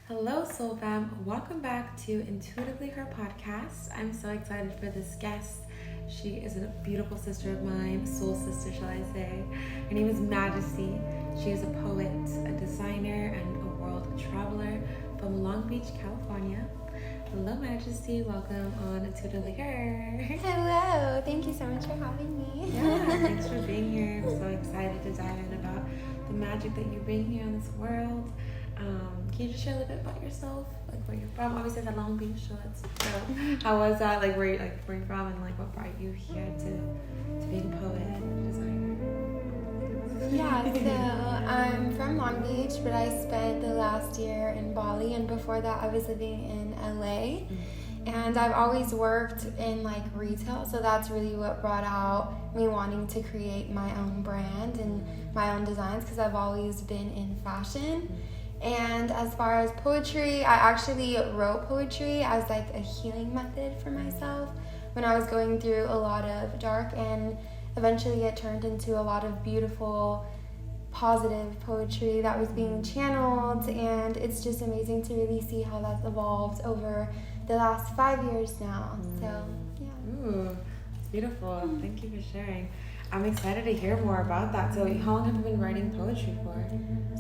Hello, Soul Fam. Welcome back to Intuitively Her podcast. I'm so excited for this guest. She is a beautiful sister of mine, soul sister, shall I say. Her name is Majesty. She is a poet, a designer, and a world traveler from Long Beach, California. Hello, Majesty. Welcome on Intuitively Her. Hello. Thank you so much for having me. Yeah, thanks for being here. I'm so excited to dive in about the magic that you bring here in this world. Can you just share a little bit about yourself, like where you're from? Obviously, it's at Long Beach, so how was that? Like where you from, and like what brought you here to being a poet and designer? Yeah, so I'm from Long Beach, but I spent the last year in Bali, and before that, I was living in LA. And I've always worked in like retail, so that's really what brought out me wanting to create my own brand and my own designs, because I've always been in fashion. And as far as poetry, I actually wrote poetry as like a healing method for myself when I was going through a lot of dark, and eventually it turned into a lot of beautiful, positive poetry that was being channeled, and it's just amazing to really see how that's evolved over the last 5 years now. So, yeah. Ooh, it's beautiful. Thank you for sharing. I'm excited to hear more about that. So how long have you been writing poetry for?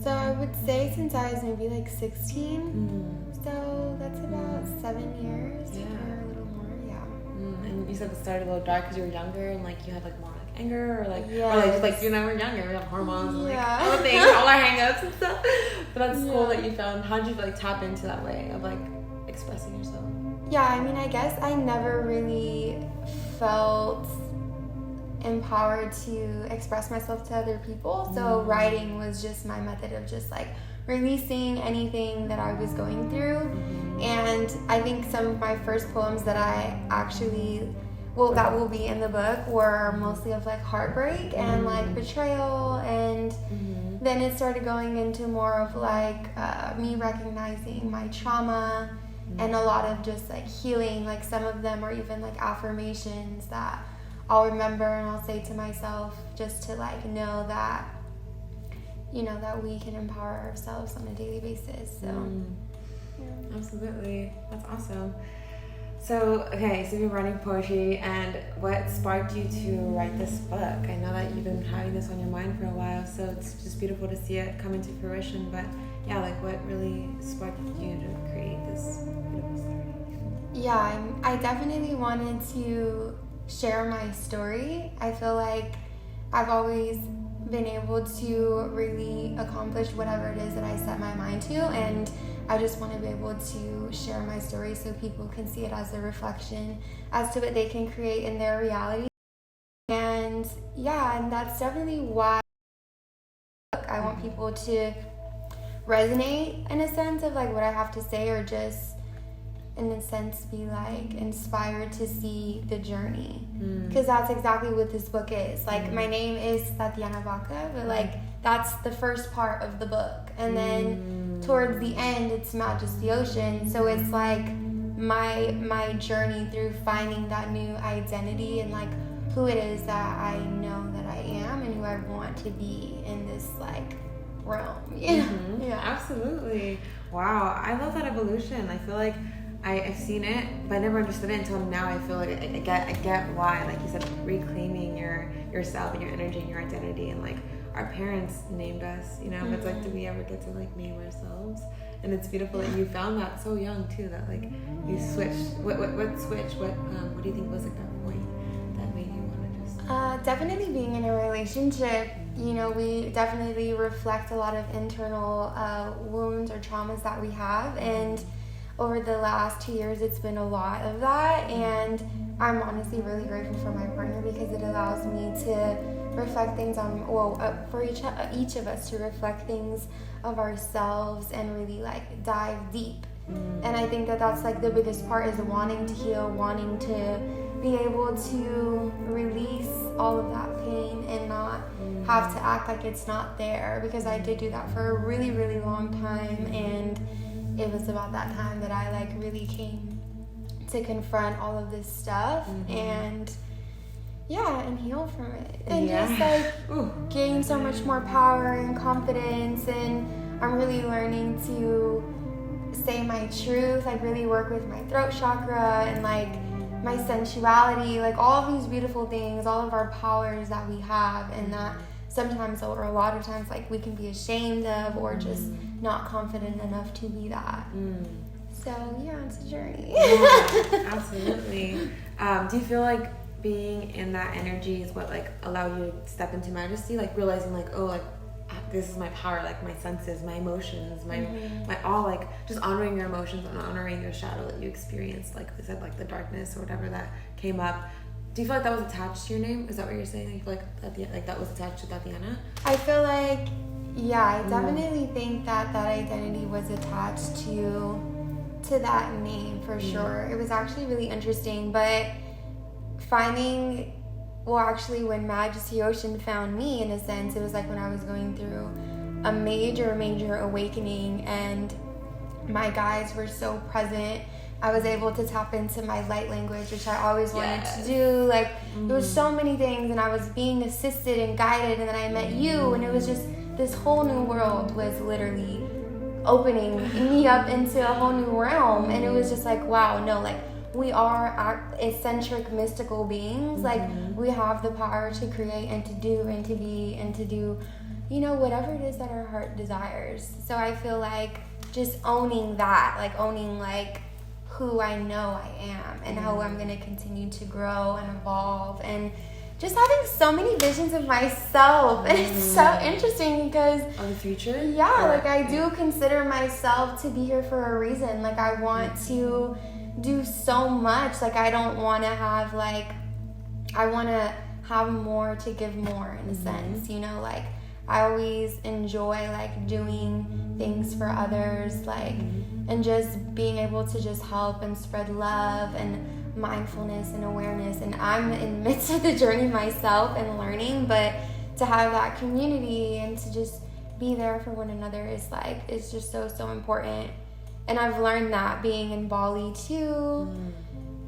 So I would say since I was maybe like 16. So that's about 7 years or a little more, yeah. And you said it started a little dark because you were younger and like you had like more like anger or like, yes. or like just like you know, we're younger, we have hormones and like Yeah. all the things, all our hang-ups and stuff. But that's cool that you found. How did you like tap into that way of like expressing yourself? Yeah, I mean, I guess I never really felt empowered to express myself to other people. So writing was just my method of just like releasing anything that I was going through. And I think some of my first poems that I actually, that will be in the book, were mostly of like heartbreak and like betrayal. And then it started going into more of like me recognizing my trauma and a lot of just like healing. Like some of them are even like affirmations that I'll remember and I'll say to myself just to like know that, you know, that we can empower ourselves on a daily basis. So yeah. Absolutely. That's awesome. So, okay, so you've been writing poetry, and what sparked you to write this book? I know that you've been having this on your mind for a while, so it's just beautiful to see it come into fruition. But yeah, like what really sparked you to create this beautiful story? Yeah, I definitely wanted to share my story. I feel like I've always been able to really accomplish whatever it is that I set my mind to, and I just want to be able to share my story so people can see it as a reflection as to what they can create in their reality. And yeah, and that's definitely why I want people to resonate in a sense of like what I have to say, or just in a sense be like inspired to see the journey, because that's exactly what this book is. Like my name is Tatiana Vaca, but like that's the first part of the book, and then towards the end it's Majesty Ocean. So it's like my journey through finding that new identity and like who it is that I know that I am and who I want to be in this like realm. Yeah. Absolutely. Wow, I love that evolution. I feel like I've seen it, but I never understood it until now. I feel like I get why. Like you said, reclaiming yourself and your energy and your identity. And like our parents named us, you know, but it's like, do we ever get to like name ourselves? And it's beautiful that you found that so young too. That like you switched. What switch? What do you think was like that point that made you want to just? Definitely being in a relationship. You know, we definitely reflect a lot of internal wounds or traumas that we have, and over the last 2 years, it's been a lot of that, and I'm honestly really grateful for my partner, because it allows me to reflect things on, for each of us to reflect things of ourselves and really like dive deep. And I think that that's like the biggest part, is wanting to heal, wanting to be able to release all of that pain and not have to act like it's not there, because I did do that for a really, really long time, and it was about that time that I like really came to confront all of this stuff and heal from it, and just like gain so much more power and confidence. And I'm really learning to my truth, like really work with my throat chakra and like my sensuality, like all of these beautiful things, all of our powers that we have, and that sometimes or a lot of times like we can be ashamed of or just not confident enough to be that. So yeah, it's a journey. Yeah, absolutely. Do you feel like being in that energy is what like allowed you to step into Majesty, like realizing like, oh, like this is my power, like my senses, my emotions, my all, like just honoring your emotions and honoring your shadow that you experienced, like I said, like the darkness or whatever that came up. Do you feel like that was attached to your name? Is that what you're saying? You feel like that was attached to Tatiana? I feel like, yeah, I definitely think that that identity was attached to that name for sure. It was actually really interesting, but finding, well, actually when Majesty Ocean found me, in a sense, it was like when I was going through a major awakening and my guides were so present. I was able to tap into my light language, which I always wanted to do. Like, there was so many things, and I was being assisted and guided, and then I met you, and it was just, this whole new world was literally opening me up into a whole new realm. And it was just like, wow, no, like, we are eccentric, mystical beings. Like, we have the power to create and to do and to be and to do, you know, whatever it is that our heart desires. So I feel like just owning that, like owning like who I know I am and how I'm going to continue to grow and evolve, and just having so many visions of myself. And it's so interesting because on the future, like I do consider myself to be here for a reason. Like, I want to do so much. Like, I don't want to have like, I want to have more to give more, in a sense, you know. Like, I always enjoy like doing things for others, like, and just being able to just help and spread love and mindfulness and awareness. And I'm in the midst of the journey myself and learning, but to have that community and to just be there for one another is like, it's just so important. And I've learned that being in Bali too,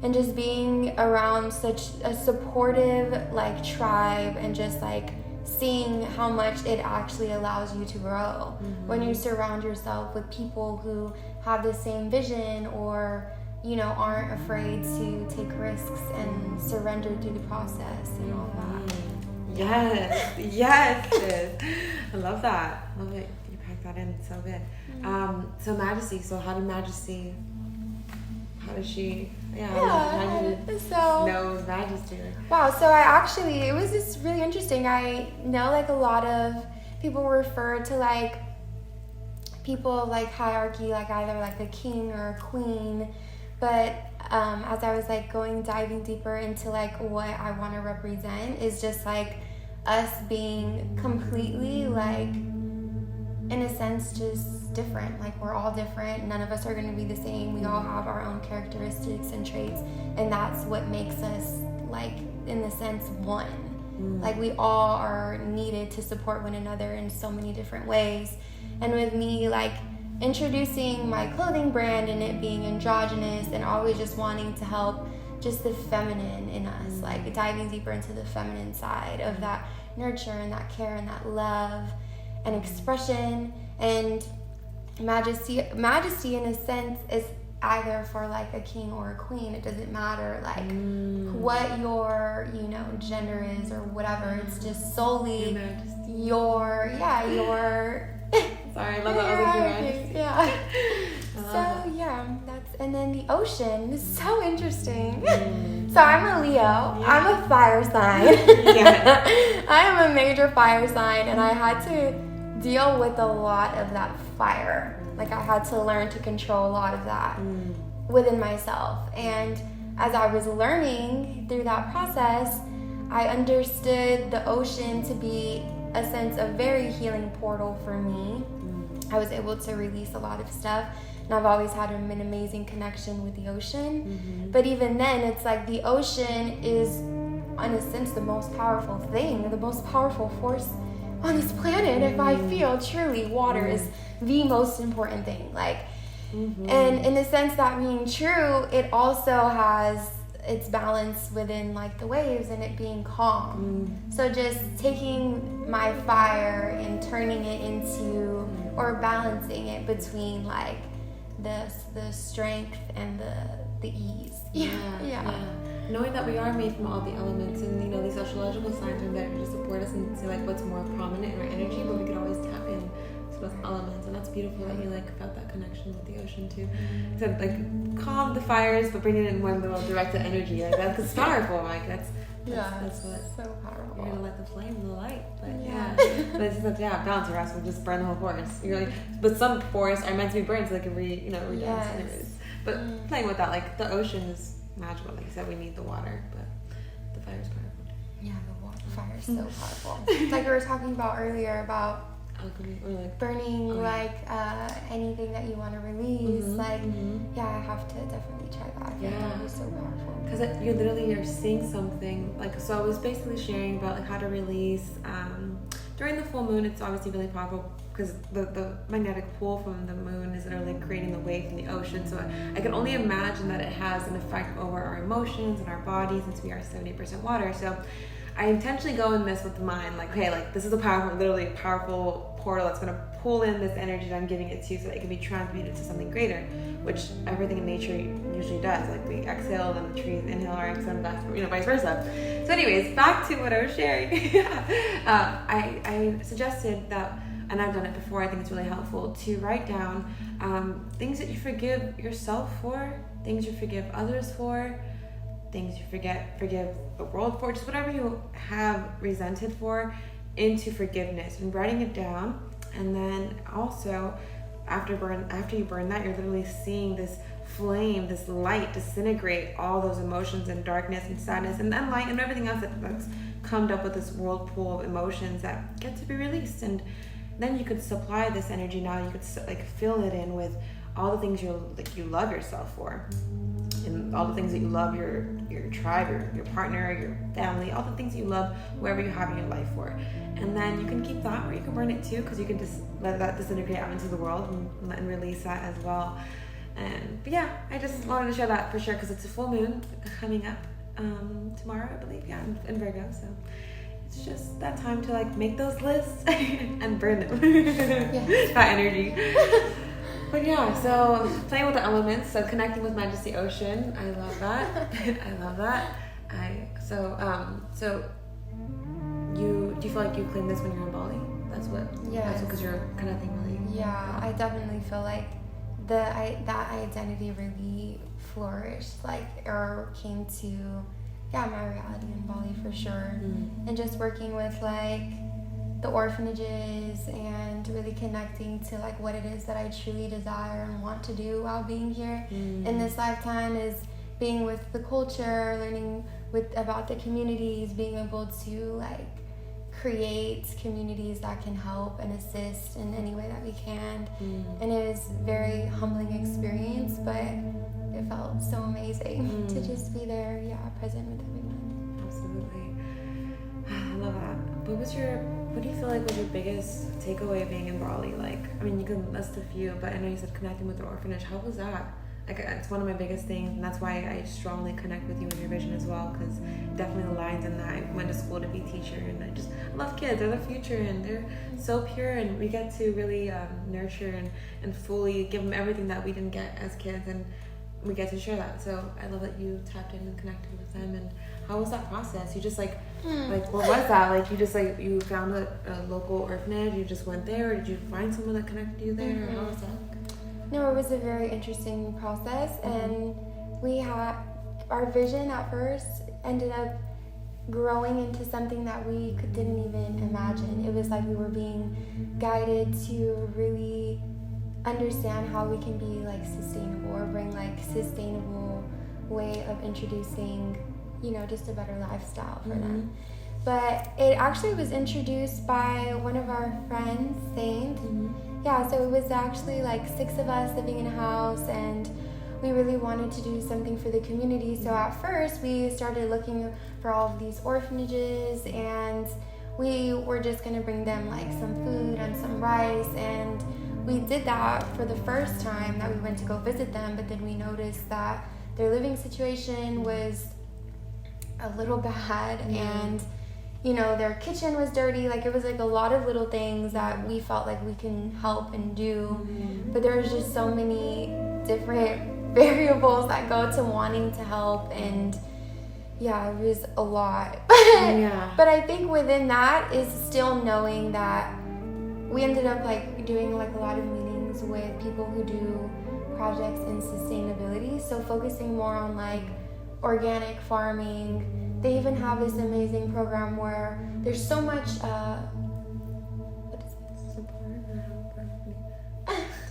and just being around such a supportive like tribe, and just like seeing how much it actually allows you to grow when you surround yourself with people who have the same vision, or, you know, aren't afraid to take risks and surrender through the process and all that. Yes, sis. I love that. Love it. You packed that in so good. So Majesty. So how does she? How did you know Majesty? Wow. So it was just really interesting. I know like a lot of people refer to like people like hierarchy, like either like a king or a queen, but as I was like diving deeper into like what I want to represent is just like us being completely like, in a sense, just different. Like, we're all different. None of us are going to be the same. We all have our own characteristics and traits, and that's what makes us like, in the sense, one. Like, we all are needed to support one another in so many different ways. And with me like introducing my clothing brand and it being androgynous, and always just wanting to help just the feminine in us, like diving deeper into the feminine side of that nurture and that care and that love and expression. And majesty in a sense is either for like a king or a queen. It doesn't matter like what your, you know, gender is or whatever. It's just solely your sorry, I love that. That's, and then the ocean is so interesting. So I'm a Leo. I'm a fire sign. I am a major fire sign, and I had to deal with a lot of that fire. Like, I had to learn to control a lot of that within myself. And as I was learning through that process, I understood the ocean to be a sense of very healing portal for me. I was able to release a lot of stuff, and I've always had an amazing connection with the ocean. But even then, it's like the ocean is, in a sense, the most powerful thing, the most powerful force on this planet. If I feel truly, water is the most important thing. Like, and in a sense, that being true, it also has its balance within like the waves and it being calm. So just taking my fire and turning it into, or balancing it between like the strength and the ease. Yeah. Knowing that we are made from all the elements, and these astrological signs are there to support us and say like what's more prominent in our energy, but we can always tap in to those elements, and that's beautiful that you felt that connection with the ocean too. To calm the fires, but bring it in one little directed energy. That's powerful. That's what. So powerful. You're gonna let the flame and the light, but but it's balance, or else we'll just burn the whole forest. But some forests are meant to be burned so they can redance anyways. But playing with that, the ocean is magical. Like you said, we need the water, but the fire is powerful. Yeah, the fire is so powerful. Like we were talking about earlier about alchemy, or burning anything that you want to release. I have to definitely try that. I think that would be so powerful. Because you literally are seeing something. So I was basically sharing about how to release. During the full moon, it's obviously really powerful because the magnetic pull from the moon is literally creating the wave from the ocean. So I can only imagine that it has an effect over our emotions and our body, since we are 70% water. So I intentionally go in this with the mind, this is literally a powerful portal that's going to pull in this energy that I'm giving it to so that it can be transmuted to something greater, which everything in nature usually does. Like we exhale and the trees inhale our exhale and back, vice versa. So anyways, back to what I was sharing. I suggested that, and I've done it before, I think it's really helpful to write down things that you forgive yourself for, things you forgive others for, things you forgive the world for, just whatever you have resented for, into forgiveness, and writing it down. And then also after you burn that, you're literally seeing this flame, this light disintegrate all those emotions and darkness and sadness and then light and everything else that's come up with this whirlpool of emotions that get to be released. And then you could supply this energy. Now you could fill it in with all the things you love yourself for, and all the things that you love your tribe, your partner, your family, all the things you love, wherever you have in your life for. And then you can keep that, or you can burn it too, because you can just let that disintegrate out into the world and release that as well. But I just wanted to share that for sure, because it's a full moon coming up tomorrow, I believe, in Virgo. So it's just that time to make those lists and burn them. That energy. But so playing with the elements, so connecting with Majesty Ocean, I love that. I love that. So do you feel like you claim this when you're in Bali? That's because you're connecting really. Yeah, I definitely feel like that identity really flourished, or came to my reality in Bali for sure. And just working with the orphanages and really connecting to what it is that I truly desire and want to do while being here in this lifetime is being with the culture, learning about the communities, being able to create communities that can help and assist in any way that we can. And it was a very humbling experience, but it felt so amazing to just be there, present with everyone. Absolutely. I love that. What do you feel was your biggest takeaway being in Bali? You can list a few, but I know you said connecting with the orphanage. How was that? It's one of my biggest things, and that's why I strongly connect with you in your vision as well, because it definitely aligns in that. I went to school to be a teacher, and I love kids. They're the future, and they're so pure, and we get to really nurture and fully give them everything that we didn't get as kids, and we get to share that. So I love that you tapped in and connected with them. And how was that process? You just what was that? You just you found a local orphanage, you just went there, or did you find someone that connected you there, or how was that? No, it was a very interesting process, and our vision at first ended up growing into something that we didn't even imagine. It was we were being guided to really understand how we can be sustainable, or bring sustainable way of introducing just a better lifestyle for them. But it actually was introduced by one of our friends, Saint. So it was actually 6 of us living in a house, and we really wanted to do something for the community. So at first we started looking for all of these orphanages, and we were just going to bring them some food and some rice, and we did that for the first time that we went to go visit them. But then we noticed that their living situation was a little bad, and their kitchen was dirty. It was a lot of little things that we felt we can help and do. But there was just so many different variables that go to wanting to help, and yeah, it was a lot. But I think within that is still knowing that we ended up like doing like a lot of meetings with people who do projects in sustainability, so focusing more on like organic farming. They even have this amazing program where there's so much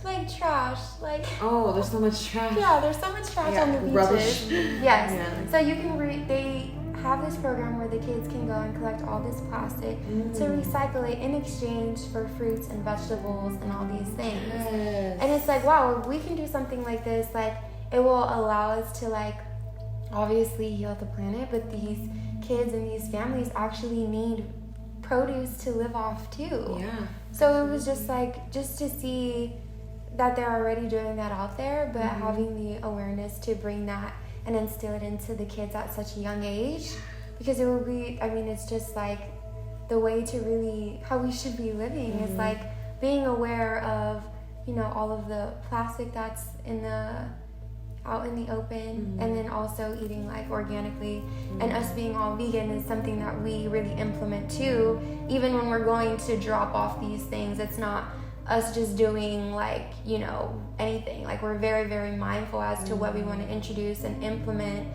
like trash, like there's so much trash. Yeah, there's so much trash on the beaches. Rubbish. Yes. Yeah. So you can they have this program where the kids can go and collect all this plastic to recycle it in exchange for fruits and vegetables and all these things. Yes. And it's like, wow, if we can do something like this, like it will allow us to like obviously heal the planet, but these kids and these families actually need produce to live off too. Yeah. So it was just like, just to see that they're already doing that out there, but having the awareness to bring that and instill it into the kids at such a young age, because it will be, I mean, it's just like the way to really, how we should be living is like being aware of, you know, all of the plastic that's out in the open, and then also eating like organically, and us being all vegan is something that we really implement too. Even when we're going to drop off these things, it's not us just doing like, you know, anything. Like we're very, very mindful as to what we want to introduce and implement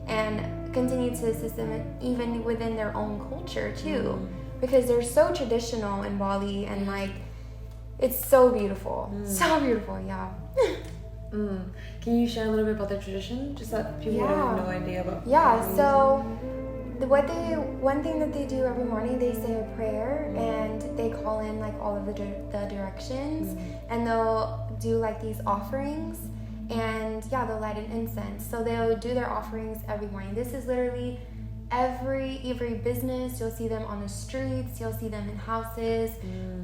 and continue to assist them even within their own culture too, because they're so traditional in Bali, and like it's so beautiful. So beautiful. Yeah. Can you share a little bit about their tradition, just that people have no idea about? So one thing that they do every morning, they say a prayer and they call in like all of the directions, and they'll do like these offerings, and they'll light an incense. So they'll do their offerings every morning. This is literally every business. You'll see them on the streets, you'll see them in houses.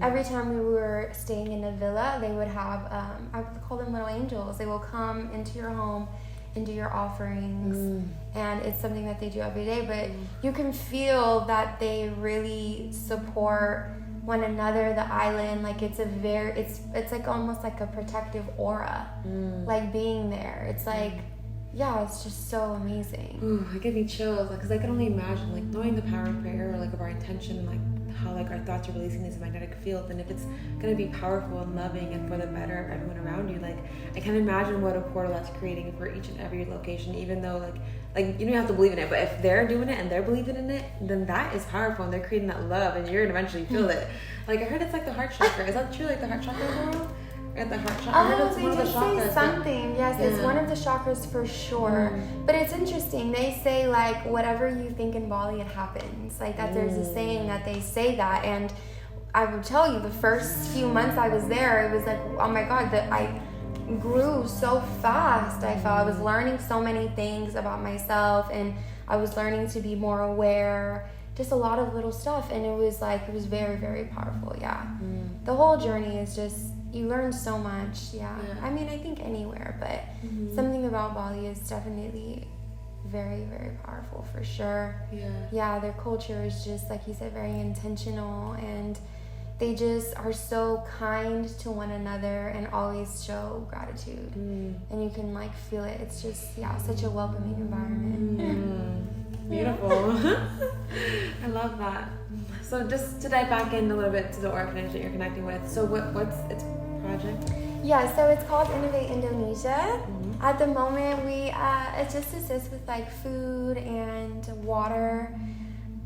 Every time we were staying in a villa, they would have I would call them little angels. They will come into your home and do your offerings, and it's something that they do every day, but you can feel that they really support one another, the island. Like it's like almost like a protective aura, like being there. It's like, it's just so amazing. Ooh, it gives me chills, because I can only imagine, like, knowing the power of prayer, or like of our intention, and like how like our thoughts are releasing this magnetic field, and if it's gonna be powerful and loving and for the better of everyone around you, like I can imagine what a portal that's creating for each and every location. Even though like you don't have to believe in it, but if they're doing it and they're believing in it, then that is powerful, and they're creating that love, and you're gonna eventually feel it. Like I heard it's like the heart chakra. Is that true? Like the heart chakra in the world? At the heart chakra? They did say something. Yes, it's one of the chakras for sure. But it's interesting. They say like whatever you think in Bali, it happens. Like that there's a saying that they say that. And I would tell you, the first few months I was there, it was like, oh my God, that I grew so fast. I felt I was learning so many things about myself, and I was learning to be more aware. Just a lot of little stuff, and it was very, very powerful. The whole journey is just, you learn so much. I mean, I think anywhere, but something about Bali is definitely very, very powerful for sure. Their culture is just, like you said, very intentional, and they just are so kind to one another and always show gratitude. And you can like feel it. It's just such a welcoming environment. Beautiful. I love that. So just to dive back in a little bit to the orphanage that you're connecting with. So what's its project? So it's called Innovate Indonesia. At the moment, we it just assists with like food and water,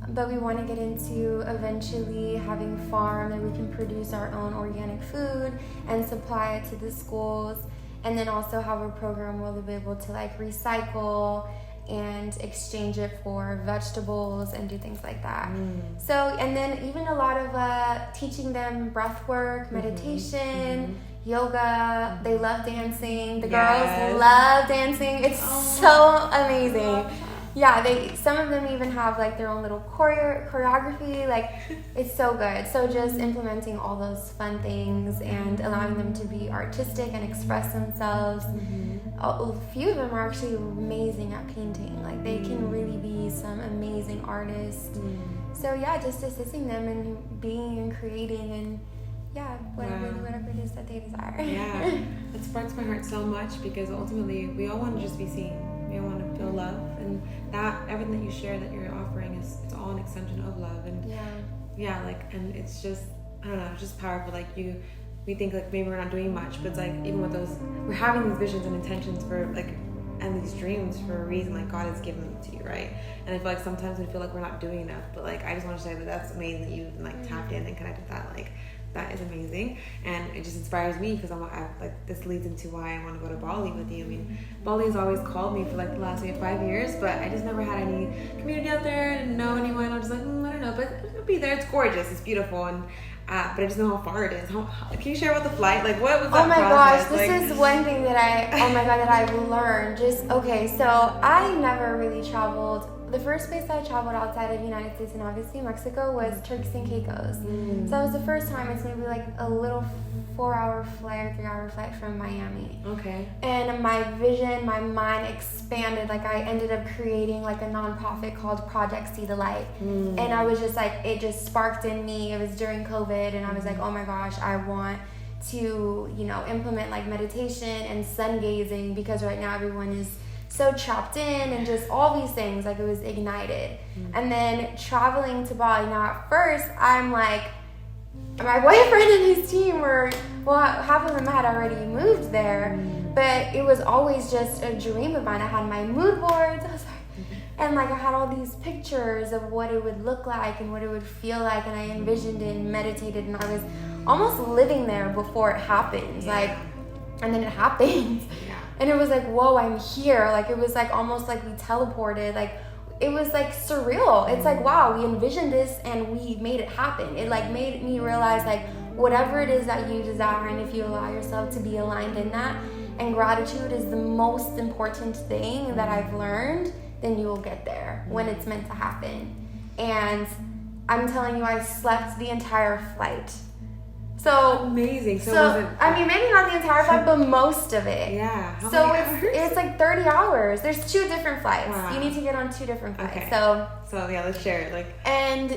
but we want to get into eventually having a farm that we can produce our own organic food and supply it to the schools, and then also have a program where we'll be able to like recycle and exchange it for vegetables and do things like that. So, and then even a lot of teaching them breath work, meditation, yoga. They love dancing. The girls love dancing. It's so amazing. Some of them even have like their own little choreography. Like it's so good. So just implementing all those fun things and allowing them to be artistic and express themselves. A few of them are actually amazing at painting. Like they can really be some amazing artists. So just assisting them and being and creating, and whatever it is that they desire. Yeah, it sparks my heart so much because ultimately we all want to just be seen. We all want to feel love, and that everything that you share that you're offering it's all an extension of love. And and it's just, I don't know, it's just powerful. Like we think like maybe we're not doing much, but it's like even with those, we're having these visions and intentions for like, and these dreams for a reason, like God has given them to you, right? And I feel like sometimes we feel like we're not doing enough, but like I just want to say that that's amazing that you like tapped in and connected with that. Like that is amazing, and it just inspires me because like this leads into why I want to go to Bali with you. I mean, Bali has always called me for like the last 5 years, but I just never had any community out there. I didn't know anyone. I was just like, I don't know, but it'll be there. It's gorgeous. It's beautiful, and but I just know how far it is. Can you share about the flight? Like, what was that Oh my process? gosh, this is one thing that I've learned. So I never really traveled. The first place I traveled outside of the United States and obviously Mexico was Turks and Caicos. So that was the first time. It's maybe like a little 4-hour flight or 3-hour flight from Miami. Okay. And my vision, my mind expanded. Like I ended up creating like a nonprofit called Project See the Light. And I was just like, it just sparked in me. It was during COVID, and I was like, oh my gosh, I want to, implement like meditation and sun gazing, because right now everyone is so trapped in and just all these things. Like it was ignited. And then traveling to Bali. Now at first I'm like, my boyfriend and his team half of them had already moved there, but it was always just a dream of mine. I had my mood boards, and like I had all these pictures of what it would look like and what it would feel like, and I envisioned it and meditated, and I was almost living there before it happened. And then it happened. And it was like, whoa, I'm here. Like it was like almost like we teleported. Like it was like surreal. It's like, wow, we envisioned this and we made it happen. It like made me realize like whatever it is that you desire, and if you allow yourself to be aligned in that, and gratitude is the most important thing that I've learned, then you will get there when it's meant to happen. And I'm telling you, I slept the entire flight. So amazing. I mean, maybe not the entire flight, but most of it. Yeah. So it's like 30 hours. There's 2 different flights. Wow. You need to get on 2 different flights. Okay. So yeah, let's share it. And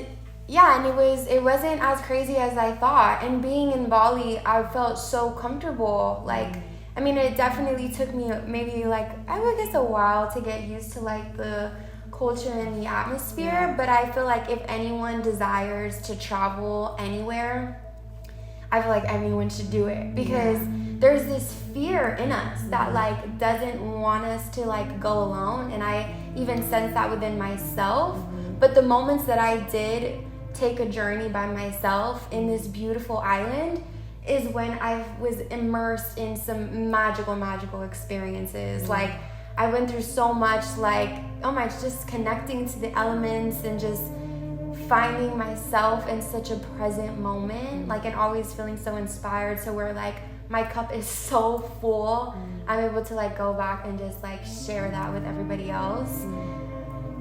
it wasn't as crazy as I thought. And being in Bali, I felt so comfortable. Like, I mean, it definitely took me maybe like, I would guess a while to get used to like the culture and the atmosphere. But I feel like if anyone desires to travel anywhere, I feel like everyone should do it, because there's this fear in us that like doesn't want us to like go alone, and I even sense that within myself. But the moments that I did take a journey by myself in this beautiful island is when I was immersed in some magical experiences. Like I went through so much, like just connecting to the elements and just finding myself in such a present moment, like, and always feeling so inspired, so where like my cup is so full, I'm able to like go back and just like share that with everybody else.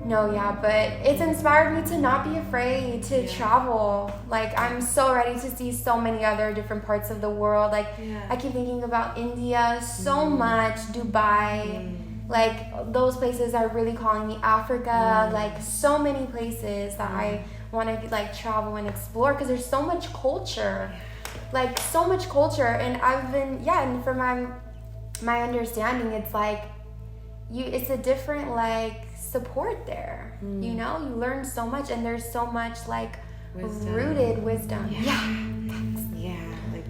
But it's inspired me to not be afraid to travel. Like I'm so ready to see so many other different parts of the world. Like I keep thinking about India so much, Dubai. Like those places are really calling me. Africa, like so many places that I want to like travel and explore, because there's so much culture, and I've been and from my understanding, it's like it's a different like support there. You learn so much, and there's so much like rooted wisdom.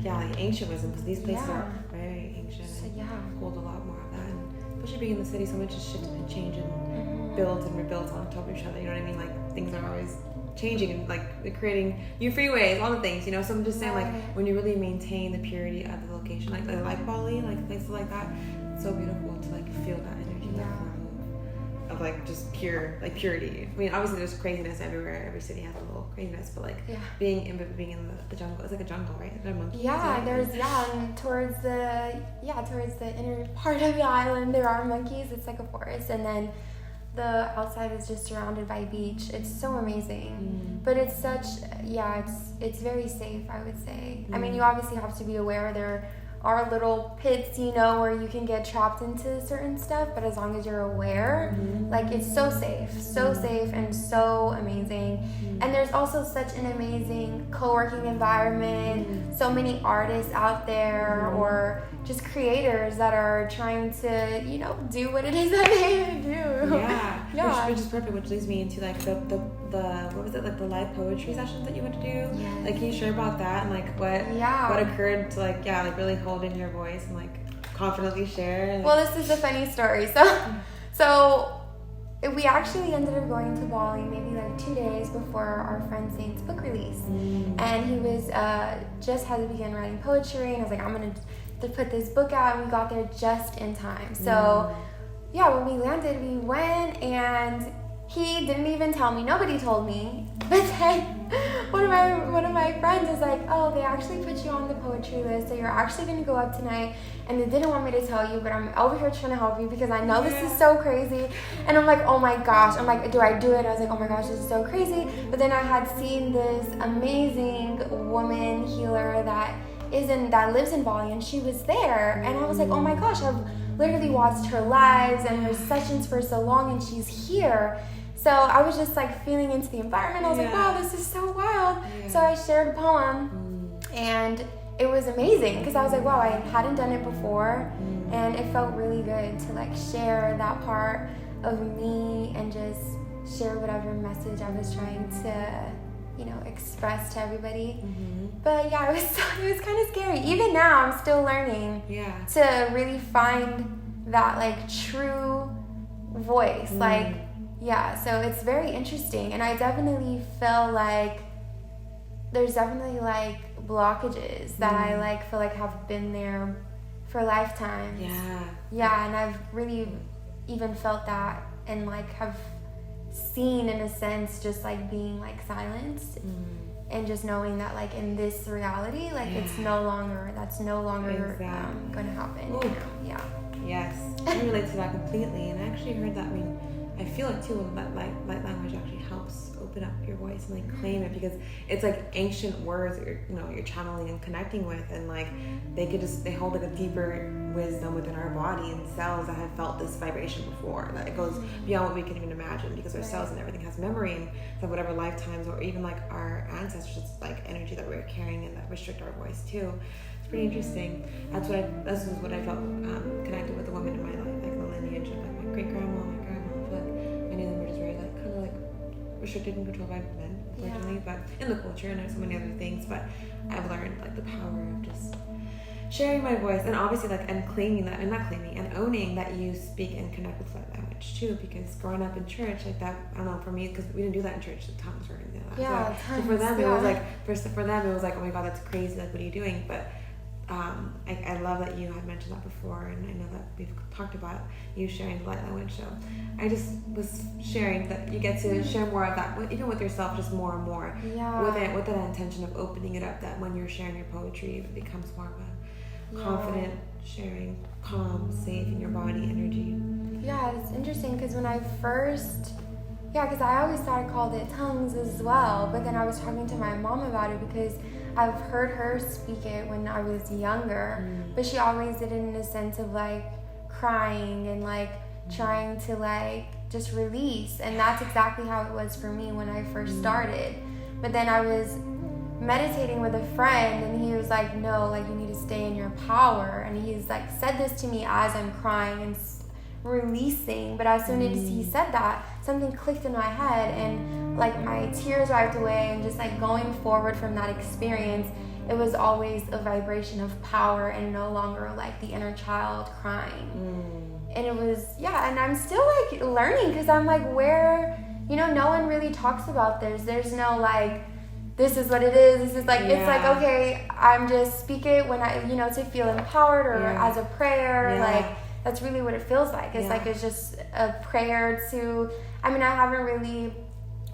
Like ancient wisdom, because these places are very ancient and hold a lot more of that. And especially being in the city, so much has shifted and changed and built and rebuilt on top of each other. You know what I mean? Like things are always changing, and like they're creating new freeways, all the things. So I'm just saying, like when you really maintain the purity of the location, like Bali, like places like that, it's so beautiful to like feel that energy, that flow of like just purity. I mean, obviously there's craziness everywhere. Every city has a little craziness, but like being in the jungle, it's like a jungle, right? There are monkeys. And towards the inner part of the island, there are monkeys. It's like a forest, and then the outside is just surrounded by beach. It's so amazing. But it's such, it's very safe, I would say. I mean, you obviously have to be aware there our little pits, you know, where you can get trapped into certain stuff, but as long as you're aware, like it's so safe and so amazing. And there's also such an amazing co-working environment, so many artists out there, or just creators that are trying to, you know, do what it is that they do. Yeah. Which is perfect, which leads me into like the what was it, like the live poetry sessions that you went to do? Yes. Like, can you share about that and like what occurred to like really hold in your voice and like confidently share? And, well, this is a funny story. So we actually ended up going to Bali maybe like 2 days before our friend Saint's book release. And he was just had to begin writing poetry, and I was like, I'm gonna put this book out, and we got there just in time. So when we landed, we went, and he didn't even tell me. Nobody told me. But then one of my friends was like, oh, they actually put you on the poetry list, so you're actually going to go up tonight, and they didn't want me to tell you, but I'm over here trying to help you because I know this is so crazy. And I'm like, oh my gosh. I'm like, do I do it? I was like, oh my gosh, this is so crazy. But then I had seen this amazing woman healer that lives in Bali, and she was there, and I was like, oh my gosh, I've literally watched her lives and her sessions for so long, and she's here. So I was just like feeling into the environment. I was like, wow, this is so wild. So I shared a poem, and it was amazing because I was like, wow, I hadn't done it before, and it felt really good to like share that part of me and just share whatever message I was trying to, you know, express to everybody. But it was kind of scary. Even now, I'm still learning to really find that like true voice. So it's very interesting, and I definitely feel like there's definitely like blockages that I like feel like have been there for lifetimes. And I've really even felt that, and like have seen in a sense just like being like silenced. And just knowing that, like, in this reality, like, that's no longer going to happen. You know? Yes, I relate to that completely. And I actually heard that. I mean, I feel like too, that light language actually helps open up your voice and like claim it, because it's like ancient words that you're channeling and connecting with, and like they hold like a deeper wisdom within our body and cells that have felt this vibration before, that it goes beyond what we can even imagine, because our cells and everything has memory, and so whatever lifetimes or even like our ancestors, it's like energy that we're carrying and that restrict our voice too. It's pretty interesting. This is what I felt connected with the women in my life, like the lineage of like my great grandma, my grandma. I feel like many of them were just very like kind of like restricted and controlled by men, unfortunately, but in the culture, and there's so many other things. But I've learned like the power of just sharing my voice, and obviously like and owning that you speak and connect with that language too, because growing up in church like that, I don't know, for me, because we didn't do that in church, the tongues or anything like that. So for them it was like oh my god, that's crazy, like what are you doing? But I love that you had mentioned that before, and I know that we've talked about you sharing the light language. So I just was sharing that you get to share more of that, even with yourself, just more and more. With that intention of opening it up, that when you're sharing your poetry, it becomes more of a confident sharing, calm, safe in your body energy. Yeah, it's interesting because when I first, because I always thought I called it tongues as well, but then I was talking to my mom about it because I've heard her speak it when I was younger, but she always did it in a sense of like crying and like trying to like just release, and that's exactly how it was for me when I first started. But then I was meditating with a friend, and he was like, no, like you need to stay in your power, and he's like said this to me as I'm crying and releasing, but as soon as he said that, something clicked in my head, and like my tears wiped away, and just like going forward from that experience, it was always a vibration of power and no longer like the inner child crying. And it was, and I'm still like learning, because I'm like, where, no one really talks about this. There's no like, this is what it is. This is like, it's like, okay, I'm just speak it when I, to feel empowered, or as a prayer, like that's really what it feels like. It's like, it's just a prayer to, I mean, I haven't really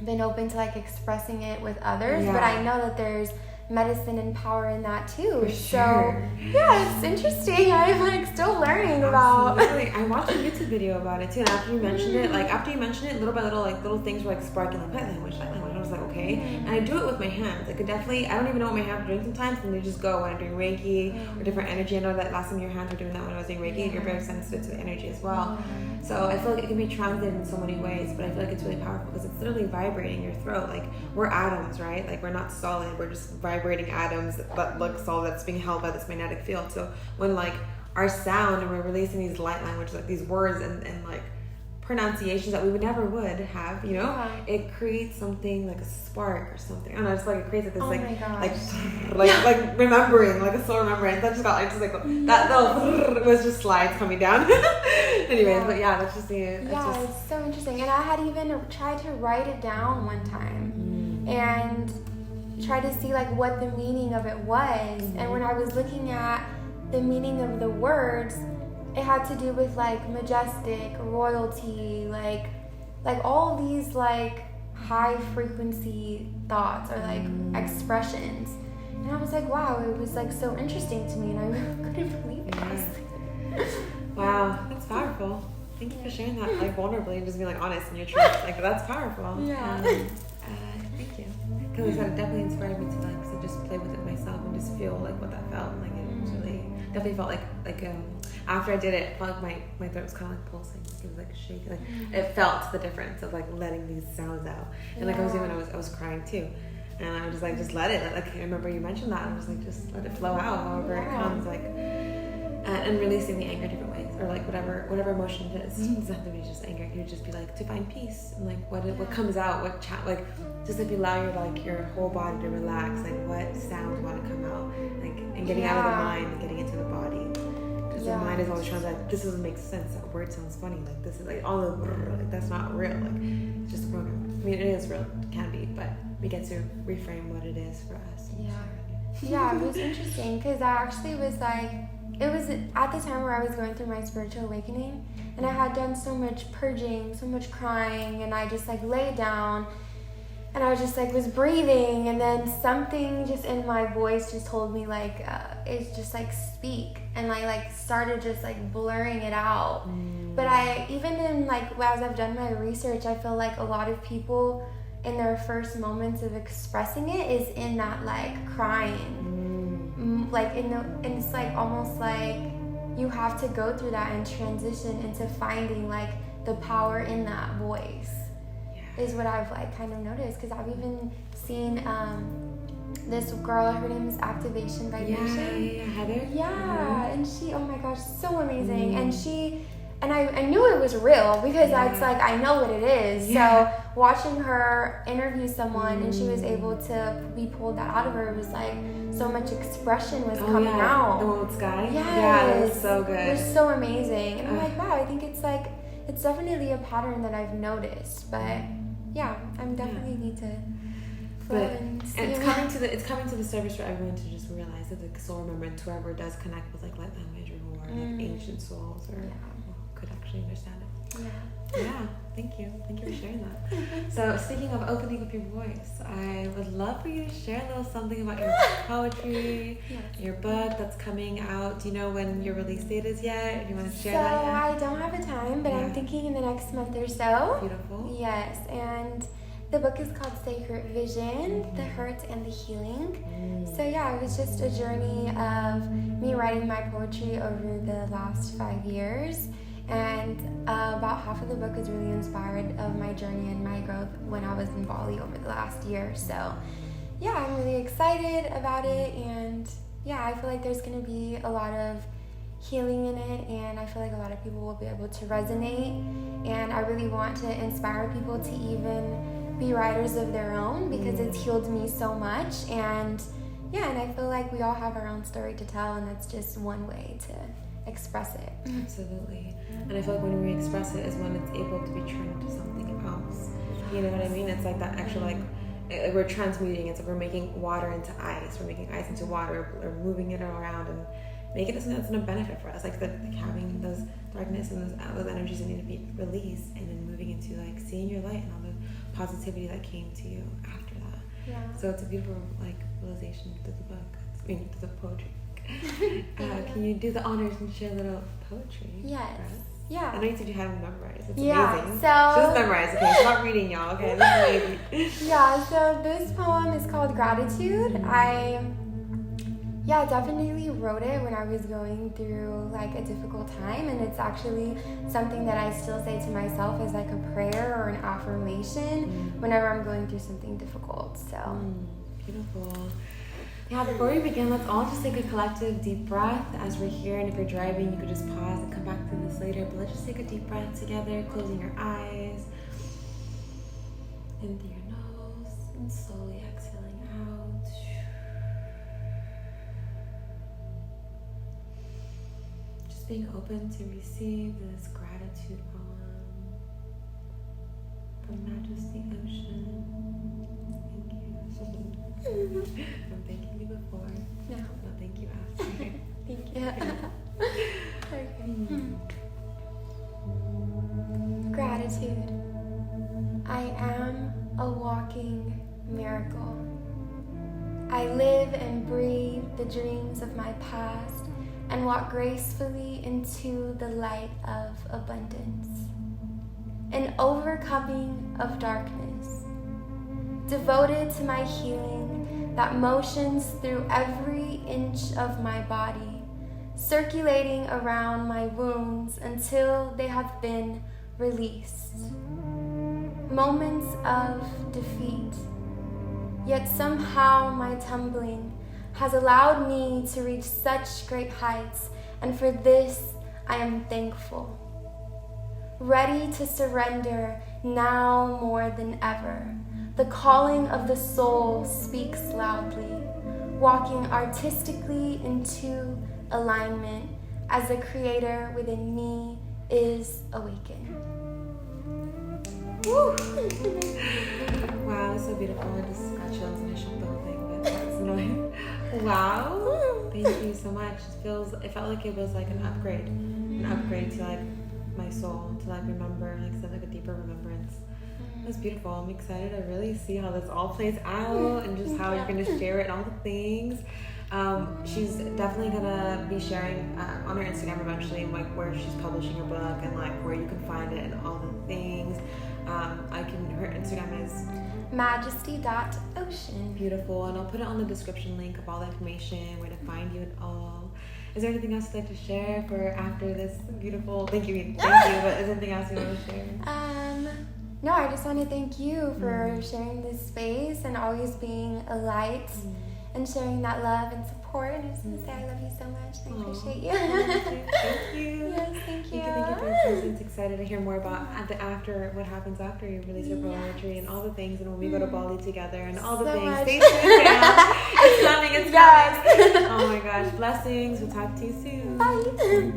been open to like expressing it with others, but I know that there's medicine and power in that too. For sure. So yeah, it's interesting. I'm like still learning about. I watched a YouTube video about it too, and after you mentioned it, little by little, like little things were like sparking, like light language. I was like, okay. And I do it with my hands. I could definitely, I don't even know what my hands are doing sometimes, and they just go when I'm doing Reiki or different energy. I know that last time your hands were doing that when I was doing Reiki. You're very sensitive to the energy as well. So I feel like it can be translated in so many ways, but I feel like it's really powerful because it's literally vibrating your throat. Like, we're atoms, right? Like, we're not solid. We're just vibrating atoms that look solid, that's being held by this magnetic field. So when like our sound and we're releasing these light language, like these words and like pronunciations that we would never have, you know, it creates something like a spark or something. I don't know, it's like it creates like this like remembering, like a soul remembrance. That just got that little was just slides coming down. Anyways, but yeah, that's just it's so interesting. And I had even tried to write it down one time and try to see like what the meaning of it was. And when I was looking at the meaning of the words, it had to do with like majestic, royalty, like all these like high frequency thoughts or like expressions. And I was like, wow, it was like so interesting to me, and I couldn't believe it. Wow, that's powerful. Thank you for sharing that, like vulnerably, and just being like honest in your truth. Like, that's powerful. Yeah. Thank you. Because it definitely inspired me to just play with it myself and just feel like what that felt like. It was really definitely felt like after I did it, it felt like my throat was kind of like pulsing. Like it was like shaking. Like it felt the difference of like letting these sounds out. And like I was doing when I was crying too. And I was just like, just let it. Like I remember you mentioned that. I was like, just let it flow out however it comes. Like and releasing the anger different ways, or like whatever emotion it is. It doesn't have to be just anger. It could just be like to find peace and like what comes out, like just if you allow your whole body to relax, like what sounds want to come out, like and getting out of the mind and getting into the body. Because the mind is always trying to like, this doesn't make sense. That word sounds funny. Like this is like all the like that's not real. Like it's just a program. I mean, it is real, it can be, but we get to reframe what it is for us. Yeah, it was interesting because I actually was like. It was at the time where I was going through my spiritual awakening, and I had done so much purging, so much crying, and I just like laid down and I just like was breathing, and then something just in my voice just told me like it's just like speak, and I like started just like blurring it out. But I even in like as I've done my research, I feel like a lot of people in their first moments of expressing it is in that like crying. Like and it's like almost like you have to go through that and transition into finding like the power in that voice is what I've like kind of noticed, because I've even seen this girl, her name is Activation Vibration. Heather. And she, oh my gosh, so amazing. And I knew it was real because it's like I know what it is. So watching her interview someone and she was able to be pulled that out of her, it was like so much expression was coming out. The one with Sky? Yes. Yeah, that was so good. It was so amazing. And I'm like, wow, I think it's like, it's definitely a pattern that I've noticed. But yeah, I'm definitely need to flow and see. And it's coming to the surface for everyone to just realize that the soul remembrance, whoever does connect with like light language or like ancient souls or could actually understand it. Yeah, thank you for sharing that. So speaking of opening up your voice, I would love for you to share a little something about your poetry, your book that's coming out. Do you know when your release date is yet? Do you want to share that yet? So I don't have a time, but I'm thinking in the next month or so. Beautiful. Yes, and the book is called Sacred Vision, The Hurt and the Healing. So yeah, it was just a journey of me writing my poetry over the last 5 years. And about half of the book is really inspired of my journey and my growth when I was in Bali over the last year. So yeah, I'm really excited about it, and yeah, I feel like there's going to be a lot of healing in it, and I feel like a lot of people will be able to resonate, and I really want to inspire people to even be writers of their own because it's healed me so much. And yeah, and I feel like we all have our own story to tell, and that's just one way to express it. Absolutely. And I feel like when we express it is when it's able to be turned into something else. You know what I mean? It's like that actual like we're transmuting it. So we're making water into ice. We're making ice into water. We're moving it around and making it something that's going to benefit for us. Like having those darkness and those energies that need to be released, and then moving into like seeing your light and all the positivity that came to you after that. Yeah. So it's a beautiful like realization through the book. Through the poetry. Can you do the honors and share a little poetry? Yes. Right? Yeah. I know you said you had it memorized. It's Yeah, amazing. so- Just memorize, okay? Stop reading, y'all, okay? This is amazing. Yeah, so this poem is called Gratitude. I definitely wrote it when I was going through like a difficult time, and it's actually something that I still say to myself as like a prayer or an affirmation whenever I'm going through something difficult. So Beautiful. Yeah, before we begin, let's all just take a collective deep breath as we're here. And if you're driving, you could just pause and come back to this later. But let's just take a deep breath together, closing your eyes. In through your nose and slowly exhaling out. Just being open to receive this gratitude poem from Majesty Ocean. I'm thanking you before. No. I'll thank you after. Thank you. Okay. Gratitude. I am a walking miracle. I live and breathe the dreams of my past and walk gracefully into the light of abundance. An overcoming of darkness, devoted to my healing that motions through every inch of my body, circulating around my wounds until they have been released. Moments of defeat, yet somehow my tumbling has allowed me to reach such great heights, and for this I am thankful. Ready to surrender now more than ever. The calling of the soul speaks loudly, walking artistically into alignment as the creator within me is awakened. Woo! Wow, that's so beautiful. I just got chills and I shook the whole thing, but that's annoying. Wow. Thank you so much. It felt like it was like an upgrade to like my soul, to like remember, like send like a deeper remembrance. That's beautiful. I'm excited to really see how this all plays out and just how you're going to share it and all the things. She's definitely going to be sharing on her Instagram eventually, like where she's publishing her book and like where you can find it and all the things. Her Instagram is Majesty.Ocean. Beautiful, and I'll put it on the description link of all the information, where to find you and all. Is there anything else you'd like to share for after this beautiful? Thank you. But is there anything else you want to share? No, I just want to thank you for sharing this space and always being a light and sharing that love and support. And I just want to say I love you so much and I appreciate you. Thank you. Yes, thank you. Thank you for your presence. Excited to hear more about what happens after you release your poetry and all the things, and when we go to Bali together and all the So things. much. Stay tuned, fam. It's coming. It's coming. Oh my gosh. Blessings. We'll talk to you soon. Bye.